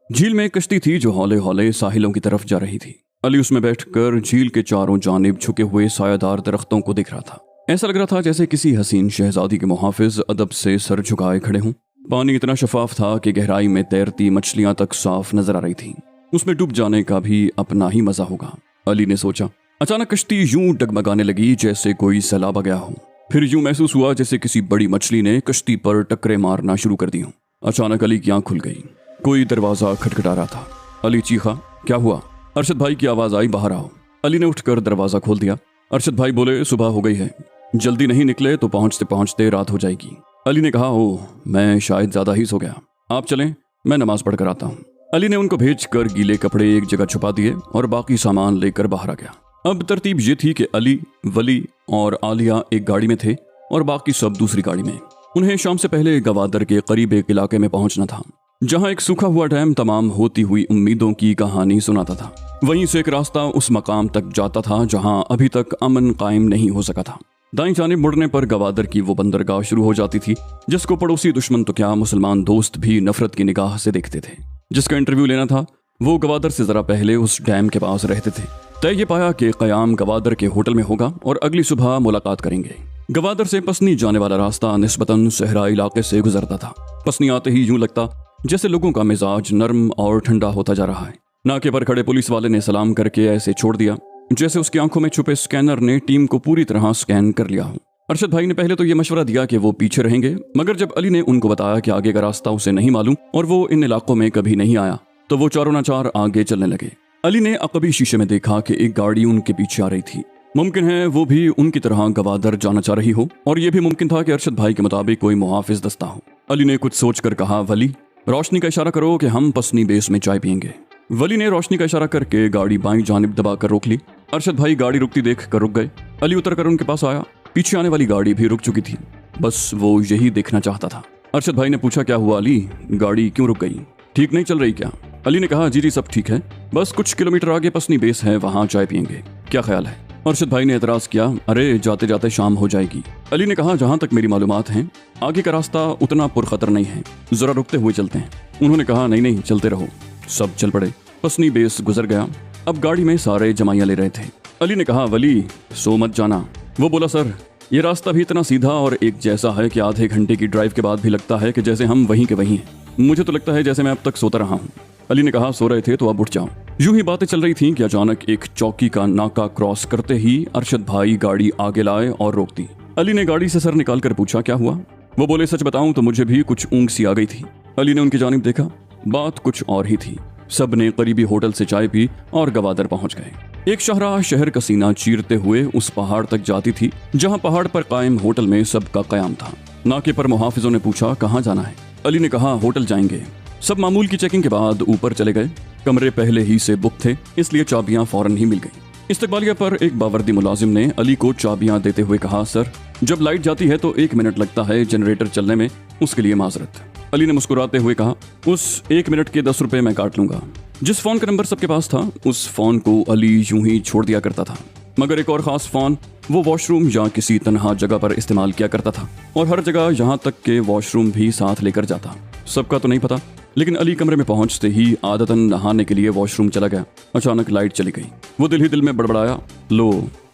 झील में एक कश्ती थी जो हौले हौले साहिलों की तरफ जा रही थी। अली उसमें बैठकर झील के चारों जानिब झुके हुए सायादार दरख्तों को देख रहा था। ऐसा लग रहा था जैसे किसी हसीन शहजादी के मुहाफिज अदब से सर झुकाए खड़े हों। पानी इतना शफाफ था कि गहराई में तैरती मछलियां तक साफ नजर आ रही थीं। उसमें डूब जाने का भी अपना ही मजा होगा, अली ने सोचा। अचानक कश्ती यूं डगमगाने लगी जैसे कोई सैलाब आ गया हो। फिर यूं महसूस हुआ जैसे किसी बड़ी मछली ने कश्ती पर टक्करे मारना शुरू कर दी हो। अचानक अली की आंख खुल गई। कोई दरवाजा खटखटा रहा था। अली चीखा, क्या हुआ? अरशद भाई की आवाज आई, बाहर आओ। अली ने उठकर दरवाजा खोल दिया। अरशद भाई बोले, सुबह हो गई है, जल्दी नहीं निकले तो पहुंचते पहुंचते रात हो जाएगी। अली ने कहा, ओह, मैं शायद ज्यादा ही सो गया, आप चलें, मैं नमाज पढ़कर आता हूँ। अली ने उनको भेजकर गीले कपड़े एक जगह छुपा दिए और बाकी सामान लेकर बाहर आ गया। अब तरतीब ये थी कि अली, वली और आलिया एक गाड़ी में थे और बाकी सब दूसरी गाड़ी में। उन्हें शाम से पहले गवादर के करीब एक इलाके में पहुंचना था, जहां एक सूखा हुआ डैम तमाम होती हुई उम्मीदों की कहानी सुनाता था। वहीं से एक रास्ता उस मकाम तक जाता था जहां अभी तक अमन कायम नहीं हो सका था। दाईं जानिब मुड़ने पर गवादर की वो बंदरगाह शुरू हो जाती थी जिसको पड़ोसी दुश्मन तो क्या मुसलमान दोस्त भी नफरत की निगाह से देखते थे। जिसका इंटरव्यू लेना था वो गवादर से जरा पहले उस डैम के पास रहते थे। तय ये पाया कि कयाम गवादर के होटल में होगा और अगली सुबह मुलाकात करेंगे। गवादर से पसनी जाने वाला रास्ता निस्बतन सहरा इलाके से गुजरता था। पसनी आते ही यूं लगता जैसे लोगों का मिजाज नरम और ठंडा होता जा रहा है। नाके पर खड़े पुलिस वाले ने सलाम करके ऐसे छोड़ दिया जैसे उसकी आंखों में छुपे स्कैनर ने टीम को पूरी तरह स्कैन कर लिया हो। अरशद भाई ने पहले तो ये मशवरा दिया कि वो पीछे रहेंगे, मगर जब अली ने उनको बताया कि आगे का रास्ता उसे नहीं मालूम और वो इन इलाकों में कभी नहीं आया, तो वो चारों नाचार आगे चलने लगे। अली ने अकबी शीशे में देखा कि एक गाड़ी उनके पीछे आ रही थी। मुमकिन है वो भी उनकी तरह गवादर जाना चाह रही हो, और ये भी मुमकिन था कि अरशद भाई के मुताबिक कोई मुहाफिज दस्ता हो। अली ने कुछ सोचकर कहा, वली, रोशनी का इशारा करो कि हम पसनी बेस में चाय पियेंगे। वली ने रोशनी का इशारा करके गाड़ी बाईं जानिब दबाकर रोक ली। अरशद भाई गाड़ी रुकती देख कर रुक गए। अली उतरकर उनके पास आया। पीछे आने वाली गाड़ी भी रुक चुकी थी, बस वो यही देखना चाहता था। अरशद भाई ने पूछा, क्या हुआ अली, गाड़ी क्यों रुक गई, ठीक नहीं चल रही क्या? अली ने कहा, जी सब ठीक है, बस कुछ किलोमीटर आगे पसनी बेस है, वहाँ चाय पियेंगे, क्या ख्याल है? अरशद भाई ने एतराज किया, अरे जाते जाते शाम हो जाएगी। अली ने कहा, जहाँ तक मेरी मालूमात हैं आगे का रास्ता उतना पुरखतर नहीं है, जरा रुकते हुए चलते हैं। उन्होंने कहा, नहीं चलते रहो। सब चल पड़े। पसनी बेस गुजर गया। अब गाड़ी में सारे जमाइयाँ ले रहे थे। अली ने कहा, वली, सो मत जाना। वो बोला, सर ये रास्ता भी इतना सीधा और एक जैसा है कि आधे घंटे की ड्राइव के बाद भी लगता है कि जैसे हम वहीं के वहीं हैं। मुझे तो लगता है जैसे मैं अब तक सोता रहा हूँ। अली ने कहा, सो रहे थे तो अब उठ जाओ। यूं ही बातें चल रही थीं कि अचानक एक चौकी का नाका क्रॉस करते ही अरशद भाई गाड़ी आगे लाए और रोक दी। अली ने गाड़ी से सर निकाल कर पूछा, क्या हुआ? वो बोले, सच बताऊं तो मुझे भी कुछ ऊँग सी आ गई थी। अली ने उनकी जानिब देखा, बात कुछ और ही थी। सब ने करीबी होटल से चाय पी और गवादर पहुंच गए। एक शाहराह शहर का सीना चीरते हुए उस पहाड़ तक जाती थी जहां पहाड़ पर कायम होटल में सबका कयाम था। नाके पर मुहाफिजों ने पूछा, कहाँ जाना है? अली ने कहा, होटल जाएंगे। सब मामूल की चेकिंग के बाद ऊपर चले गए। कमरे पहले ही से बुक थे, इसलिए चाबियां फौरन ही मिल गई। इस्तकबालिया पर एक बावर्दी मुलाजिम ने अली को चाबियां देते हुए कहा, सर जब लाइट जाती है तो 1 मिनट लगता है जनरेटर चलने में, उसके लिए माजरत। अली ने मुस्कुराते हुए कहा, उस 1 मिनट के 10 रुपए मैं काट लूंगा। जिस फोन का नंबर सबके पास था उस फोन को अली यूं ही छोड़ दिया करता था, मगर एक और खास फोन वो वॉशरूम या किसी तन्हा जगह पर इस्तेमाल किया करता था, और हर जगह यहाँ तक के वॉशरूम भी साथ लेकर जाता। सबका तो नहीं पता, लेकिन अली कमरे में पहुंचते ही आदतन नहाने के लिए वॉशरूम चला गया। अचानक लाइट चली गई। वो दिल ही दिल में बड़बड़ाया, लो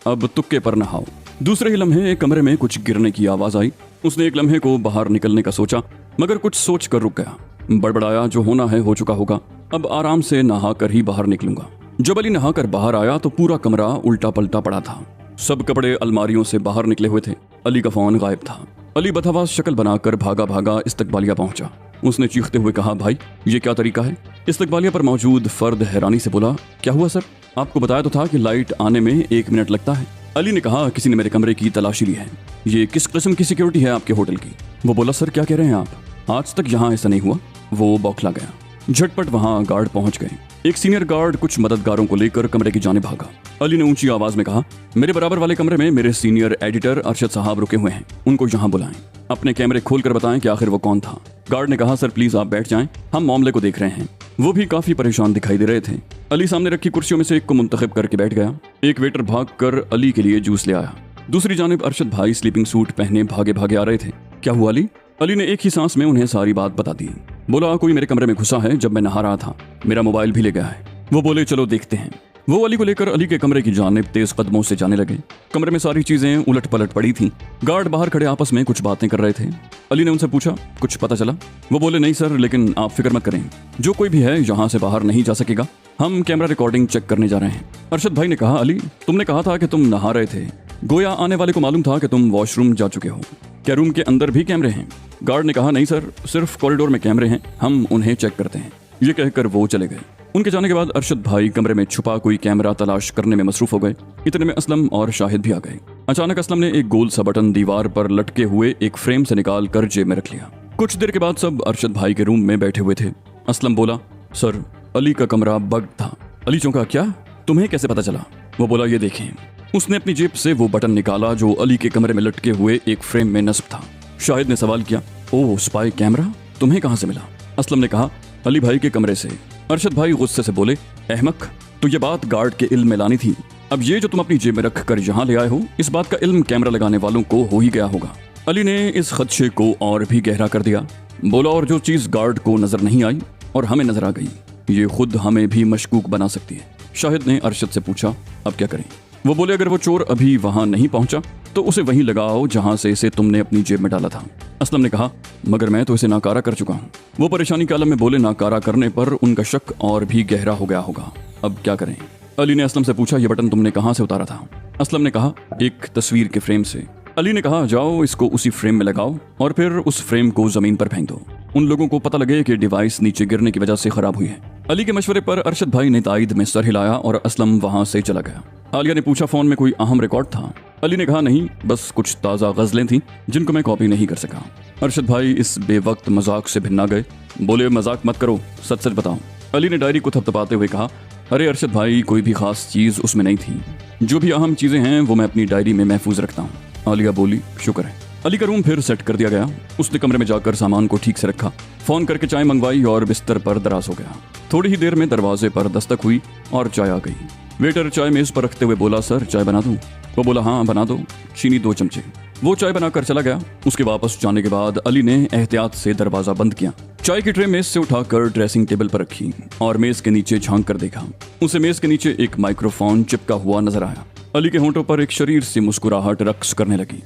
अब तुक्के पर नहाओ। दूसरे ही लम्हे कमरे में कुछ गिरने की आवाज आई। उसने एक लम्हे को बाहर निकलने का सोचा, मगर कुछ सोच कर रुक गया। बड़बड़ाया, जो होना है हो चुका होगा, अब आराम से नहा कर ही बाहर निकलूंगा। जब अली नहा कर बाहर आया तो पूरा कमरा उल्टा पलटा पड़ा था। सब कपड़े अलमारियों से बाहर निकले हुए थे। अली का फोन गायब था। अली बदहवास शक्ल बनाकर भागा भागा इस्तकबालिया पहुंचा। उसने चीखते हुए कहा, भाई ये क्या तरीका है? इस्तकबालिया पर मौजूद फर्द हैरानी से बोला, क्या हुआ सर? आपको बताया तो था कि लाइट आने में 1 मिनट लगता है। अली ने कहा, किसी ने मेरे कमरे की तलाशी ली है। ये किस किस्म की सिक्योरिटी है आपके होटल की? वो बोला, सर क्या कह रहे हैं आप, आज तक यहाँ ऐसा नहीं हुआ। वो बौखला गया। झटपट वहाँ गार्ड पहुंच गए। एक सीनियर गार्ड कुछ मददगारों को लेकर कमरे की जानिब भागा। अली ने ऊंची आवाज में कहा, मेरे बराबर वाले कमरे में मेरे सीनियर एडिटर अरशद साहब रुके हुए हैं, उनको यहाँ बुलाएं। अपने कैमरे खोलकर बताएं कि आखिर वो कौन था। गार्ड ने कहा, सर प्लीज आप बैठ जाएं, हम मामले को देख रहे हैं। वो भी काफी परेशान दिखाई दे रहे थे। अली सामने रखी कुर्सियों में से एक को मुंतखब करके बैठ गया। एक वेटर भाग कर अली के लिए जूस ले आया। दूसरी जानिब अरशद भाई स्लीपिंग सूट पहने भागे भागे आ रहे थे। क्या हुआ अली? अली ने एक ही सांस में उन्हें सारी बात बता दी। बोला कोई मेरे कमरे में घुसा है जब मैं नहा रहा था, मेरा मोबाइल भी ले गया है। वो बोले चलो देखते हैं। वो अली को लेकर अली के कमरे की जानिब तेज कदमों से जाने लगे। कमरे में सारी चीजें उलट पलट पड़ी थीं। गार्ड बाहर खड़े आपस में कुछ बातें कर रहे थे। अली ने उनसे पूछा कुछ पता चला? वो बोले नहीं सर, लेकिन आप फिक्र मत करें, जो कोई भी है यहाँ से बाहर नहीं जा सकेगा। हम कैमरा रिकॉर्डिंग चेक करने जा रहे हैं। अरशद भाई ने कहा अली तुमने कहा था कि तुम नहा रहे थे, गोया आने वाले को मालूम था कि तुम वॉशरूम जा चुके हो। क्या रूम के अंदर भी कैमरे हैं? गार्ड ने कहा नहीं सर, सिर्फ कॉरिडोर में कैमरे हैं, हम उन्हें चेक करते हैं। ये कहकर वो चले गए। उनके जाने के बाद अरशद भाई कमरे में छुपा कोई कैमरा तलाश करने में मसरूफ हो गए। इतने में असलम और शाहिद भी आ गए। अचानक असलम ने एक गोल सा बटन दीवार पर लटके हुए एक फ्रेम से निकाल कर जेब में रख लिया। कुछ देर के बाद सब अरशद भाई के रूम में बैठे हुए थे। असलम बोला सर, अली का कमरा बग्ड था। अली चौंका, क्या? तुम्हें कैसे पता चला? वो बोला ये देखें। उसने अपनी जेब से वो बटन निकाला जो अली के कमरे में लटके हुए एक फ्रेम में नस्ब था। शाहिद ने सवाल किया, ओह स्पाई कैमरा तुम्हें कहां से मिला? असलम ने कहा, अली भाई के कमरे से। अरशद भाई गुस्से से बोले, अहमक, तो ये बात गार्ड के इल्म में लानी थी। अब ये जो तुम अपनी जेब में रख कर यहाँ ले आए हो, इस बात का इल्म कैमरा लगाने वालों को हो ही गया होगा। अली ने इस खदशे को और भी गहरा कर दिया। बोला और जो चीज गार्ड को नजर नहीं आई और हमें नजर आ गई, ये खुद हमें भी मशकूक बना सकती है। शाहिद ने अरशद से पूछा, अब क्या करें? वो बोले अगर वो चोर अभी वहां नहीं पहुंचा तो उसे वहीं लगाओ जहां से इसे तुमने अपनी जेब में डाला था। असलम ने कहा, मगर मैं तो इसे नाकारा कर चुका हूं। वो परेशानी के आलम में बोले, नाकारा करने पर उनका शक और भी गहरा हो गया होगा, अब क्या करें? अली ने असलम से पूछा, ये बटन तुमने कहां से उतारा था? असलम ने कहा, एक तस्वीर के फ्रेम से। अली ने कहा, जाओ इसको उसी फ्रेम में लगाओ और फिर उस फ्रेम को जमीन पर फेंक दो। उन लोगों को पता लगे कि डिवाइस नीचे गिरने की वजह से खराब हुई है। अली के मशवरे पर अरशद भाई ने ताईद में सर हिलाया और असलम वहां से चला गया। आलिया ने पूछा, फोन में कोई अहम रिकॉर्ड था? अली ने कहा, नहीं, बस कुछ ताज़ा गजलें थीं जिनको मैं कॉपी नहीं कर सका। अरशद भाई इस बेवक्त मजाक से भिन्ना गए। बोले, मजाक मत करो, सच सच बताओ। अली ने डायरी को थपथपाते हुए कहा, अरे अरशद भाई, कोई भी खास चीज़ उसमें नहीं थी। जो भी अहम चीज़ें हैं वो मैं अपनी डायरी में महफूज रखता हूँ। आलिया बोली, शुक्र है। अली का रूम फिर सेट कर दिया गया। उसने कमरे में जाकर सामान को ठीक से रखा, फोन करके चाय मंगवाई और बिस्तर पर दराज हो गया। थोड़ी ही देर में दरवाजे पर दस्तक हुई और चाय आ गई। वेटर चाय मेज पर रखते हुए बोला, सर चाय बना दूं? वो बोला, हाँ बना दो, चीनी 2 चमचे। वो चाय बनाकर चला गया। उसके वापस जाने के बाद अली ने एहतियात से दरवाजा बंद किया। चाय की ट्रे मेज से उठाकर ड्रेसिंग टेबल पर रखी और मेज के नीचे झांक कर देखा। उसे मेज के नीचे एक माइक्रोफोन चिपका हुआ नजर आया। अली के होंठों पर एक शरीर से मुस्कुराहट रक्स करने लगी।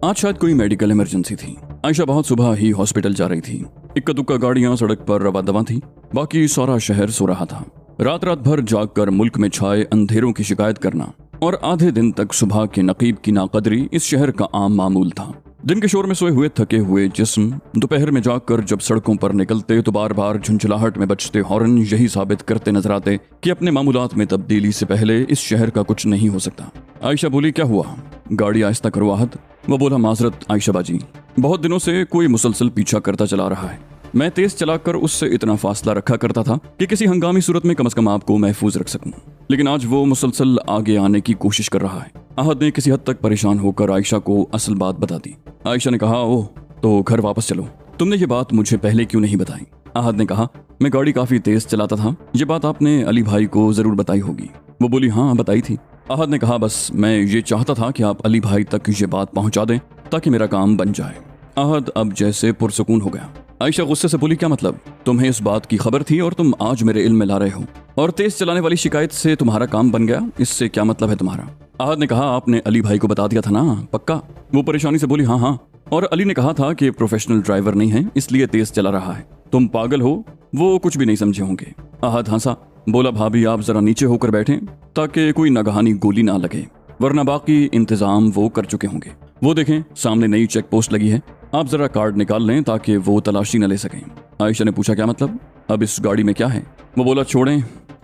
आज शायद कोई मेडिकल इमरजेंसी थी। आयशा बहुत सुबह ही हॉस्पिटल जा रही थी। इक्का दुक्का गाड़ियां सड़क पर रवा दवा थी, बाकी सारा शहर सो रहा था। रात रात भर जागकर मुल्क में छाए अंधेरों की शिकायत करना और आधे दिन तक सुबह के नकीब की नाकदरी इस शहर का आम मामूल था। दिन के शोर में सोए हुए थके हुए जिस्म दोपहर में जागकर जब सड़कों पर निकलते तो बार बार झुंझलाहट में बजते हॉर्न यही साबित करते नजर आते कि अपने मामूलात में तब्दीली से पहले इस शहर का कुछ नहीं हो सकता। आयशा बोली, क्या हुआ? गाड़ी आहिस्ता करो आहद। वो बोला, माजरत आयशा बाजी, बहुत दिनों से कोई मुसलसल पीछा करता चला रहा है। मैं तेज चलाकर उससे इतना फासला रखा करता था कि किसी हंगामी सूरत में कम से कम आपको महफूज रख सकूं, लेकिन आज वो मुसलसल आगे आने की कोशिश कर रहा है। आहद ने किसी हद तक परेशान होकर आयशा को असल बात बता दी। आयशा ने कहा, ओह तो घर वापस चलो, तुमने ये बात मुझे पहले क्यों नहीं बताई? आहद ने कहा, मैं गाड़ी काफी तेज चलाता था, ये बात आपने अली भाई को जरूर बताई होगी। वो बोली, हाँ बताई थी। आहद ने कहा, बस मैं ये चाहता था कि आप अली भाई तक ये बात पहुंचा दें ताकि मेरा काम बन जाए। आहद अब जैसे पुरसुकून हो गया। आयशा गुस्से से बोली, क्या मतलब? तुम्हें इस बात की खबर थी और तुम आज मेरे इल्म में ला रहे हो, और तेज चलाने वाली शिकायत से तुम्हारा काम बन गया, इससे क्या मतलब है तुम्हारा? आहद ने कहा, आपने अली भाई को बता दिया था ना, पक्का? वो परेशानी से बोली, हाँ हाँ, और अली ने कहा था कि प्रोफेशनल ड्राइवर नहीं है इसलिए तेज चला रहा है। तुम पागल हो, वो कुछ भी नहीं समझे होंगे। आहद हंसा, बोला, भाभी आप जरा नीचे होकर बैठें ताकि कोई नगाहानी गोली ना लगे, वरना बाकी इंतजाम वो कर चुके होंगे। वो देखें सामने नई चेक पोस्ट लगी है, आप जरा कार्ड निकाल लें ताकि वो तलाशी न ले सकें। आयशा ने पूछा, क्या मतलब? अब इस गाड़ी में क्या है? वो बोला, छोड़ें,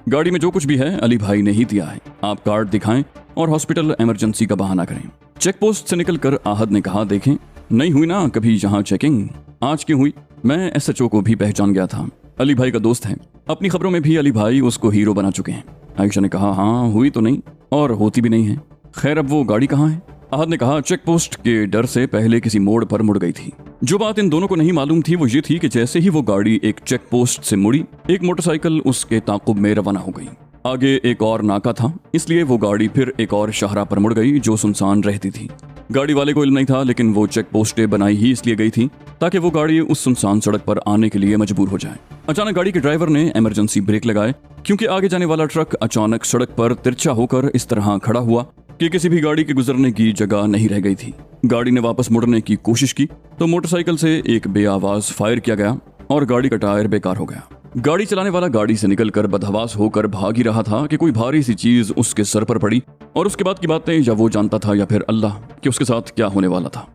गाड़ी में जो कुछ भी है अली भाई ने ही दिया है, आप कार्ड दिखाएं और हॉस्पिटल इमरजेंसी का बहाना करें। चेक पोस्ट से निकलकर आहद ने कहा, देखें नहीं हुई ना कभी यहाँ चेकिंग, आज क्यों हुई? मैं SHO को भी पहचान गया था, अली भाई का दोस्त है, अपनी खबरों में भी अली भाई उसको हीरो बना चुके हैं। आयशा ने कहा, हाँ हुई तो नहीं और होती भी नहीं है, खैर अब वो गाड़ी कहाँ है? आहद ने कहा, चेक पोस्ट के डर से पहले किसी मोड़ पर मुड़ गई थी। जो बात इन दोनों को नहीं मालूम थी वो ये थी कि जैसे ही वो गाड़ी एक चेक पोस्ट से मुड़ी, एक मोटरसाइकिल उसके ताकुब में रवाना हो गई। आगे एक और नाका था, इसलिए वो गाड़ी फिर एक और शाहरा पर मुड़ गई जो सुनसान रहती थी। गाड़ी वाले को इल्म नहीं था, लेकिन वो चेक पोस्टें बनाई ही इसलिए गई थी ताकि वो गाड़ी उस सुनसान सड़क पर आने के लिए मजबूर हो जाए। अचानक गाड़ी के ड्राइवर ने इमरजेंसी ब्रेक लगाए, क्योंकि आगे जाने वाला ट्रक अचानक सड़क पर तिरछा होकर इस तरह खड़ा हुआ कि किसी भी गाड़ी के गुजरने की जगह नहीं रह गई थी। गाड़ी ने वापस मुड़ने की कोशिश की तो मोटरसाइकिल से एक बेआवाज फायर किया गया और गाड़ी का टायर बेकार हो गया। गाड़ी चलाने वाला गाड़ी से निकलकर बदहवास होकर भाग ही रहा था कि कोई भारी सी चीज उसके सर पर पड़ी, और उसके बाद की बातें या वो जानता था या फिर अल्लाह कि उसके साथ क्या होने वाला था।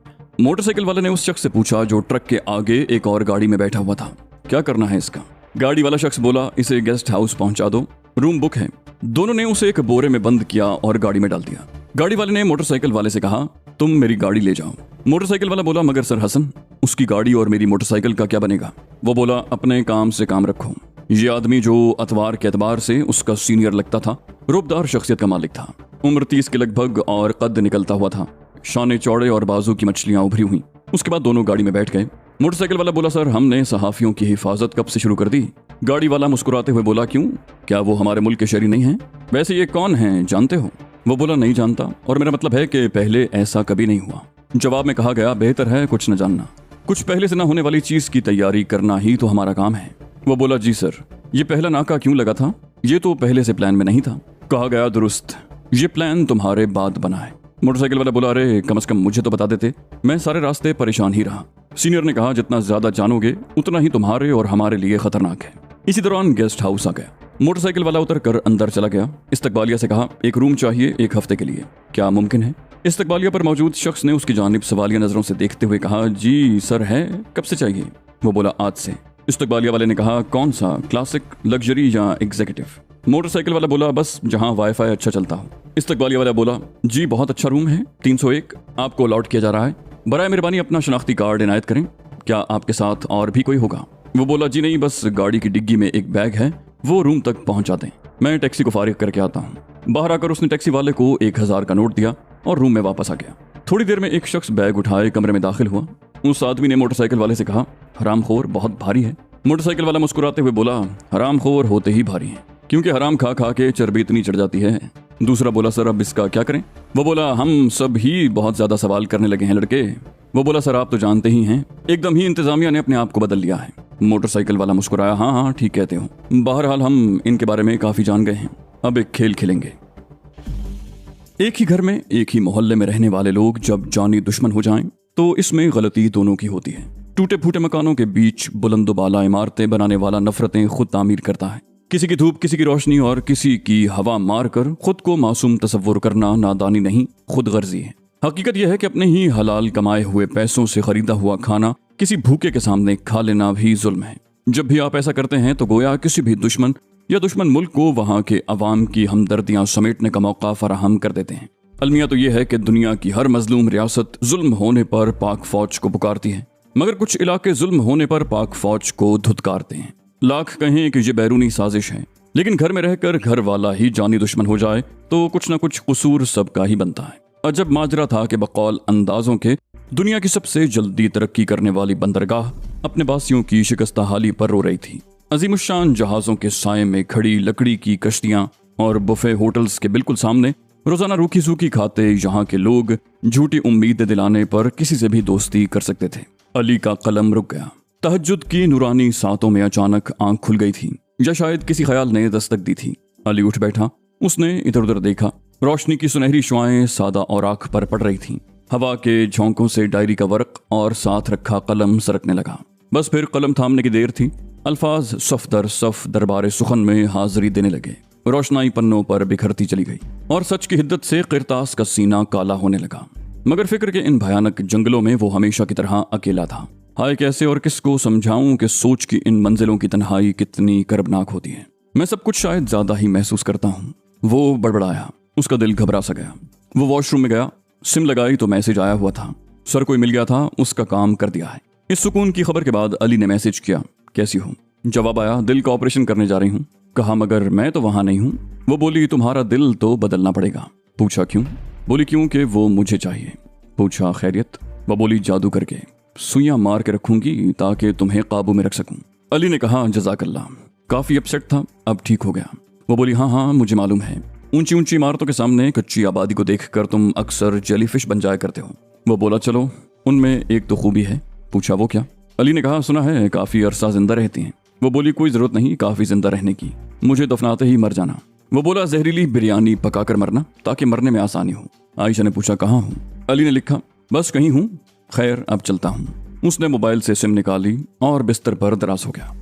मोटरसाइकिल वाले ने उस शख्स से पूछा जो ट्रक के आगे एक और गाड़ी में बैठा हुआ था, क्या करना है इसका? गाड़ी वाला शख्स बोला, इसे गेस्ट हाउस पहुंचा दो, रूम बुक है। दोनों ने उसे एक बोरे में बंद किया और गाड़ी में डाल दिया। गाड़ी वाले ने मोटरसाइकिल वाले से कहा, तुम मेरी गाड़ी ले जाओ। मोटरसाइकिल वाला बोला, मगर सर हसन, उसकी गाड़ी और मेरी मोटरसाइकिल का क्या बनेगा? वो बोला, अपने काम से काम रखो। ये आदमी जो अतवार के एतबार से उसका सीनियर लगता था, रूपदार शख्सियत का मालिक था, उम्र 30 के लगभग और कद निकलता हुआ था, शाने चौड़े और बाजू की मछलियां उभरी हुई। उसके बाद दोनों गाड़ी में बैठ गए। मोटरसाइकिल वाला बोला, सर हमने सहाफियों की हिफाजत कब से शुरू कर दी? गाड़ी वाला मुस्कुराते हुए बोला, क्यों, क्या वो हमारे मुल्क के शहरी नहीं हैं? वैसे ये कौन हैं, जानते हो? वो बोला, नहीं जानता, और मेरा मतलब है कि पहले ऐसा कभी नहीं हुआ। जवाब में कहा गया, बेहतर है कुछ न जानना, कुछ पहले से न होने वाली चीज की तैयारी करना ही तो हमारा काम है। वो बोला, जी सर, ये पहला नाका क्यों लगा था? ये तो पहले से प्लान में नहीं था। कहा गया, दुरुस्त, ये प्लान तुम्हारे बाद बना है। मोटरसाइकिल वाला बोला, अरे कम से कम मुझे तो बता देते, मैं सारे रास्ते परेशान ही रहा। सीनियर ने कहा, जितना ज्यादा जानोगे उतना ही तुम्हारे और हमारे लिए खतरनाक है। इसी दौरान गेस्ट हाउस आ गया। मोटरसाइकिल वाला उतर कर अंदर चला गया। इस्तकबालिया से कहा, एक रूम चाहिए 1 हफ्ते के लिए, क्या मुमकिन है? इस्तकबालिया पर मौजूद शख्स ने उसकी जानिब सवालिया नजरों से देखते हुए कहा, जी सर है, कब से चाहिए? वो बोला, आज से। इस्तकबालिया वाले ने कहा, कौन सा, क्लासिक, लग्जरी या एग्जीक्यूटिव? मोटरसाइकिल वाला बोला, बस जहां वाईफाई अच्छा चलता हो। इस्तकबालिया वाला बोला, जी बहुत अच्छा रूम है, 301, आपको अलॉट किया जा रहा है, बराए मेहरबानी अपना शनाख्ती कार्ड इनायत करें। क्या आपके साथ और भी कोई होगा? वो बोला, जी नहीं, बस गाड़ी की डिग्गी में एक बैग है, वो रूम तक पहुंचा दें, मैं टैक्सी को फारिग करके आता हूँ। बाहर आकर उसने टैक्सी वाले को 1000 का नोट दिया और रूम में वापस आ गया। थोड़ी देर में एक शख्स बैग उठाए कमरे में दाखिल हुआ। उस आदमी ने मोटरसाइकिल वाले से कहा, हरामखोर बहुत भारी है। मोटरसाइकिल वाला मुस्कुराते हुए बोला, हरामखोर होते ही भारी है, क्योंकि हराम खा खा के चर्बी इतनी चढ़ जाती है। दूसरा बोला, सर अब इसका क्या करें? वो बोला, हम सब ही बहुत ज्यादा सवाल करने लगे हैं लड़के। वो बोला, सर आप तो जानते ही हैं, एकदम ही इंतजामिया ने अपने आप को बदल लिया है। मोटरसाइकिल वाला मुस्कुराया, हाँ हाँ ठीक कहते हो, बहरहाल हम इनके बारे में काफी जान गए हैं, अब एक खेल खेलेंगे। एक ही घर में एक ही मोहल्ले में रहने वाले लोग जब जानी दुश्मन हो जाएं, तो इसमें गलती दोनों की होती है। टूटे फूटे मकानों के बीच बुलंदोबाला इमारतें बनाने वाला नफरतें खुद तामीर करता है। किसी की धूप, किसी की रोशनी और किसी की हवा मारकर खुद को मासूम तस्वुर करना नादानी नहीं, खुद गर्जी है। हकीकत यह है कि अपने ही हलाल कमाए हुए पैसों से खरीदा हुआ खाना किसी भूखे के सामने खा लेना भी जुल्म है। जब भी आप ऐसा करते हैं तो गोया किसी भी दुश्मन या दुश्मन मुल्क को वहां के अवाम की हमदर्दियां समेटने का मौका फराहम कर देते हैं। अलमिया तो यह है कि दुनिया की हर मजलूम रियासत जुल्म होने पर पाक फौज को पुकारती है, मगर कुछ इलाके जुल्म होने पर पाक फौज को धुतकारते हैं। लाख कहें कि ये बैरूनी साजिश है, लेकिन घर में रहकर घर वाला ही जानी दुश्मन हो जाए तो कुछ न कुछ कसूर सबका ही बनता है। अजब माजरा था कि बकौल अंदाजों के दुनिया की सबसे जल्दी तरक्की करने वाली बंदरगाह अपने बासियों की शिकस्ता हाली पर रो रही थी। अजीमुशान जहाजों के साए में खड़ी लकड़ी की कश्तियां और बुफे होटल्स के बिल्कुल सामने रोजाना रूखी सूखी खाते यहाँ के लोग झूठी उम्मीद दिलाने पर किसी से भी दोस्ती कर सकते थे। अली का कलम रुक गया। तहज्जुद की नूरानी सातों में अचानक आंख खुल गई थी, या शायद किसी ख्याल ने दस्तक दी थी। अली उठ बैठा। उसने इधर उधर देखा। रोशनी की सुनहरी शुआएं सादा और आंख पर पड़ रही थीं। हवा के झोंकों से डायरी का वर्क और साथ रखा कलम सरकने लगा। बस फिर कलम थामने की देर थी। अल्फाज सफ दर सफ दरबार सुखन में हाजिरी देने लगे। रोशनाई पन्नों पर बिखरती चली गई और सच की हिद्दत से किरतास का सीना काला होने लगा। मगर फिक्र के इन भयानक जंगलों में वो हमेशा की तरह अकेला था। हाय कैसे और किसको समझाऊं कि सोच की इन मंजिलों की तन्हाई कितनी कर्बनाक होती है। मैं सब कुछ शायद ज्यादा ही महसूस करता हूँ। वो बड़बड़ाया। उसका दिल घबरा सा गया। वो वॉशरूम में गया। सिम लगाई तो मैसेज आया हुआ था। सर कोई मिल गया था, उसका काम कर दिया है। इस सुकून की खबर के बाद अली ने मैसेज किया, कैसी हो? जवाब आया, दिल का ऑपरेशन करने जा रही हूँ। कहा, मगर मैं तो वहां नहीं हूँ। वो बोली, तुम्हारा दिल तो बदलना पड़ेगा। पूछा क्यों? बोली, क्योंकि वो मुझे चाहिए। पूछा खैरियत? वो बोली, जादू करके सुइयां मार के रखूंगी ताकि तुम्हें काबू में रख सकूं। अली ने कहा, जज़ाकल्लाह। काफी अपसेट था, अब ठीक हो गया। वो बोली, हाँ हाँ मुझे मालूम है, ऊंची ऊंची इमारतों के सामने कच्ची आबादी को देखकर तुम अक्सर जेलीफिश बन जाया करते हो। वो बोला, चलो उनमें एक तो खूबी है। पूछा, वो क्या? अली ने कहा, सुना है काफी अरसा जिंदा रहती हैं। वो बोली, कोई जरूरत नहीं काफी जिंदा रहने की, मुझे दफनाते ही मर जाना। वो बोला, जहरीली बिरयानी पकाकर मरना ताकि मरने में आसानी हो। आयशा ने पूछा, कहाँ हूँ? अली ने लिखा, बस कहीं हूँ, खैर अब चलता हूँ। उसने मोबाइल से सिम निकाली और बिस्तर पर दराज हो गया।